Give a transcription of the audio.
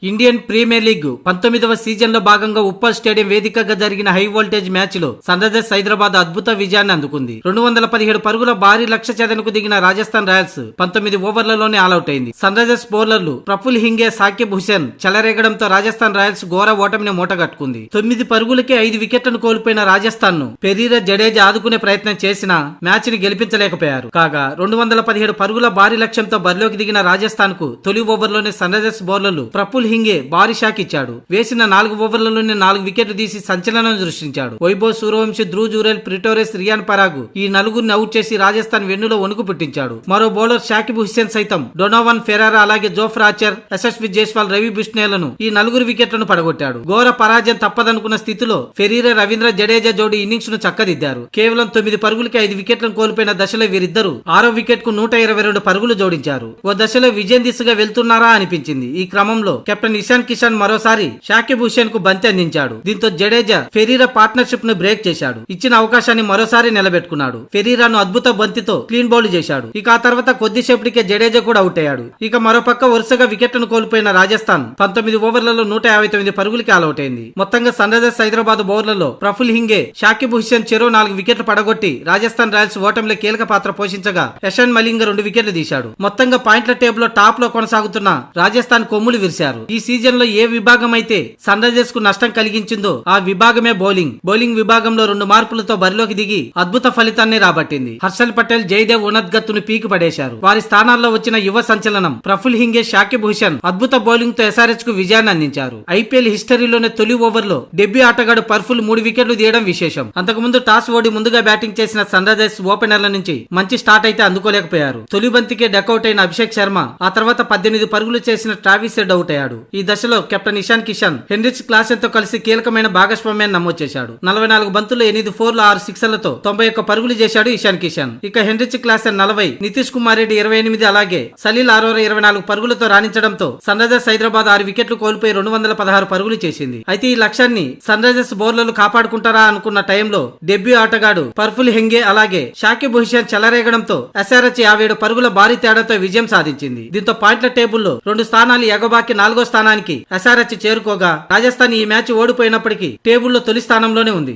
Indian premier league 19వ season లో భాగంగా Uppal stadium వేదికగా జరిగిన హై వోల్టేజ్ మ్యాచ్ లో సన్ రైజర్స్ హైదరాబాద్ అద్భుత విజయాన్ని అందుకుంది. 217 పరుగుల భారీ లక్ష్య ఛేదనకు దిగిన రాజస్థాన్ రాయల్స్ 19 ఓవర్లలోనే ఆల్అౌట్ అయింది. సన్ రైజర్స్ బౌలర్లు ప్రఫుల్ హింగే, సాకిబ్ హుసేన్ చెలరేగడంతో రాజస్థాన్ రాయల్స్ ఘోర ఓటమిని మూటగట్టుకుంది. 9 పరుగులకే 5 వికెట్లను కోల్పోయిన రాజస్థాన్ ను పెరీరా, జడేజా ఆదుకునే ప్రయత్నం చేసినా మ్యాచ్ ని గెలిపించలేకపోయారు. కాగా 217 పరుగుల భారీ లక్ష్యంతో బరిలోకి దిగిన రాజస్థాన్ కు తొలి ఓవర్లోనే సన్ రైజర్స్ బౌలర్లు ప్రఫుల్ హింగే భారీ షాక్ ఇచ్చాడు. వేసిన 4 ఓవర్లలోనే 4 వికెట్లు తీసి సంచలనం సృష్టించాడు. వైభవ్ సూర్యవంశీ, ధ్రువ్ జురేల్, ప్రిటోరెస్, రియాన్ పరాగు ఈ నలుగురిని అవుట్ చేసి రాజస్థాన్ వెన్నులో వణుకు పుట్టించాడు. మరో బౌలర్ షాకిబ్ హుస్సేన్ సైతం డొనోవన్ ఫెరారా, అలాగే జోఫ్రా ఆర్చర్, యశస్వి జైస్వాల్, రవి బిష్నేలను ఈ 4 వికెట్లను పడగొట్టాడు. ఘోర పరాజయం తప్పదనుకున్న స్థితిలో ఫెరీరా, రవీంద్ర జడేజా జోడీ ఇన్నింగ్స్ ను చక్కదిద్దారు. కేవలం 9 పరుగులకి 5 వికెట్లను కోల్పోయిన దశలో వీరిద్దరూ 6వ వికెట్ కు 122 పరుగులు జోడించారు. ఓ దశలో విజయం దిశగా వెళ్తున్నారా అనిపించింది. ఈ క్రమంలో కెప్టెన్ ఇషాన్ కిషన్ మరోసారి షాకిబ్ హుస్సేన్ కు బంతి అందించాడు. దీంతో జడేజా ఫెరీరా పార్ట్నర్షిప్ ను బ్రేక్ చేశాడు. ఇచ్చిన అవకాశాన్ని మరోసారి నిలబెట్టుకున్నాడు. ఫెరీరాను అద్భుత బంతితో క్లీన్ బౌల్ చేశాడు. ఇక ఆ తర్వాత కొద్దిసేపటికే జడేజా కూడా అవుట్ అయ్యాడు. ఇక మరోపక్క వరుసగా వికెట్లను కోల్పోయిన రాజస్థాన్ 19 ఓవర్లలో 159 పరుగులకి ఆల్అౌట్ అయింది. మొత్తంగా సన్ రైజర్స్ హైదరాబాద్ బౌలర్లలో ప్రఫుల్ హింగే, షాకిబ్ హుస్సేన్ చెరో 4 వికెట్లు పడగొట్టి రాజస్థాన్ రాయల్స్ ఓటమిలో కీలక పాత్ర పోషించగా యశన్ మలింగ 2 వికెట్లు తీశాడు. మొత్తంగా పాయింట్ల టేబుల్ లో టాప్ లో కొనసాగుతున్న రాజస్థాన్ కొమ్ములు విరిశారు. ఈ సీజన్ లో ఏ విభాగం అయితే సన్ రైజర్స్ కు నష్టం కలిగించిందో ఆ విభాగమే బౌలింగ్ విభాగంలో 2 మార్పులతో బరిలోకి దిగి అద్భుత ఫలితాన్ని రాబట్టింది. హర్షల్ పటేల్, జయదేవ్ ఉన్నద్గత్తును పీకి పడేశారు. వారి స్థానాల్లో వచ్చిన యువ సంచలనం ప్రఫుల్ హింగే, షాకిబ్ హుస్సేన్ అద్భుత బౌలింగ్ తో ఎస్ఆర్హెచ్ కు విజయాన్ని అందించారు. ఐపీఎల్ హిస్టరీలోనే తొలి ఓవర్ లో డెబ్యూ ఆటగాడు పర్ఫుల్ 3 వికెట్లు తీయడం విశేషం. అంతకుముందు టాస్ ఓడి ముందుగా బ్యాటింగ్ చేసిన సన్ రైజర్స్ ఓపెనర్ల నుంచి మంచి స్టార్ట్ అయితే అందుకోలేకపోయారు. తొలి బంతికే డకౌట్ అయిన అభిషేక్ శర్మ ఆ తర్వాత 18 పరుగులు చేసిన ట్రావిస్ హెడ్ అవుట్ అయ్యాడు. ఈ దశలో captain Ishan Kishan Heinrich Klaasen తో కలిసి కీలకమైన భాగస్వామ్యాన్ని నమోదు చేశాడు. 44 బంతుల్లో 8 ఫోర్లు, 6 సిక్సర్లతో 91 పరుగులు చేశాడు ఇషాన్ కిషన్. ఇక హెన్రిచ్ క్లాసెన్ 40, నితీష్ కుమార్ రెడ్డి 28, అలాగే సలీల్ అరోరా 24 పరుగులతో రాణించడంతో సన్ రైజర్స్ హైదరాబాద్ 6 వికెట్లు కోల్పోయి 216 పరుగులు చేసింది. అయితే ఈ లక్ష్యాన్ని సన్ రైజర్స్ బౌలర్లు కాపాడుకుంటారా అనుకున్న టైంలో డెబ్యూ ఆటగాడు పర్ఫుల్ హెంగే, అలాగే షాకిబ్ హుస్సేన్ చెలరేగడంతో ఎస్ఆర్హెచ్ 57 పరుగుల భారీ తేడాతో విజయం సాధించింది. దీంతో పాయింట్ల టేబుల్లో 2 స్థానాలు ఎగబాకి 4వ స్థానానికి ఎస్ఆర్హెచ్ చేరుకోగా రాజస్థాన్ ఈ మ్యాచ్ ఓడిపోయినప్పటికీ టేబుల్లో తొలి స్థానంలోనే ఉంది.